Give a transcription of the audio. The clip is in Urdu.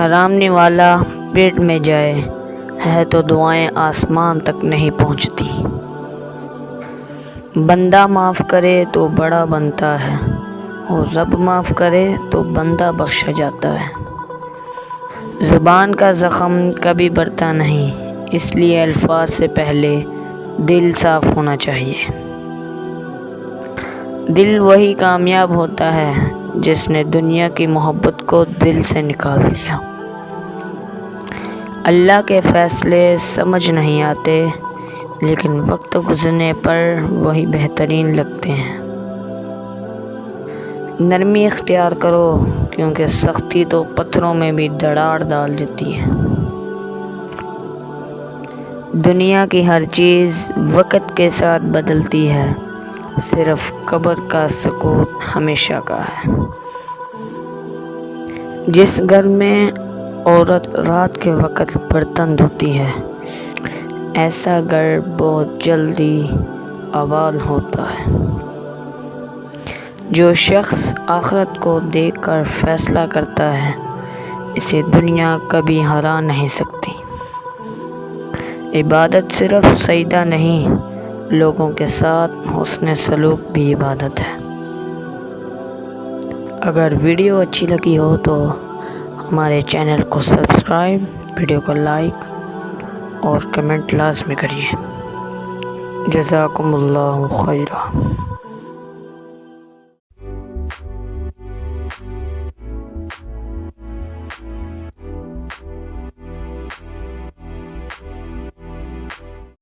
حرامنے والا پیٹ میں جائے ہے تو دعائیں آسمان تک نہیں پہنچتی۔ بندہ معاف کرے تو بڑا بنتا ہے اور رب معاف کرے تو بندہ بخشا جاتا ہے۔ زبان کا زخم کبھی بھرتا نہیں، اس لیے الفاظ سے پہلے دل صاف ہونا چاہیے۔ دل وہی کامیاب ہوتا ہے جس نے دنیا کی محبت کو دل سے نکال دیا۔ اللہ کے فیصلے سمجھ نہیں آتے، لیکن وقت گزرنے پر وہی بہترین لگتے ہیں۔ نرمی اختیار کرو، کیونکہ سختی تو پتھروں میں بھی دراڑ ڈال دیتی ہے۔ دنیا کی ہر چیز وقت کے ساتھ بدلتی ہے، صرف قبر کا سکوت ہمیشہ کا ہے۔ جس گھر میں عورت رات کے وقت برتن دھوتی ہے، ایسا گھر بہت جلدی آباد ہوتا ہے۔ جو شخص آخرت کو دیکھ کر فیصلہ کرتا ہے، اسے دنیا کبھی ہرا نہیں سکتی۔ عبادت صرف سجدہ نہیں، لوگوں کے ساتھ حسن سلوک بھی عبادت ہے۔ اگر ویڈیو اچھی لگی ہو تو ہمارے چینل کو سبسکرائب، ویڈیو کو لائک اور کمنٹ لازمی کریے۔ جزاکم اللہ خیرہ۔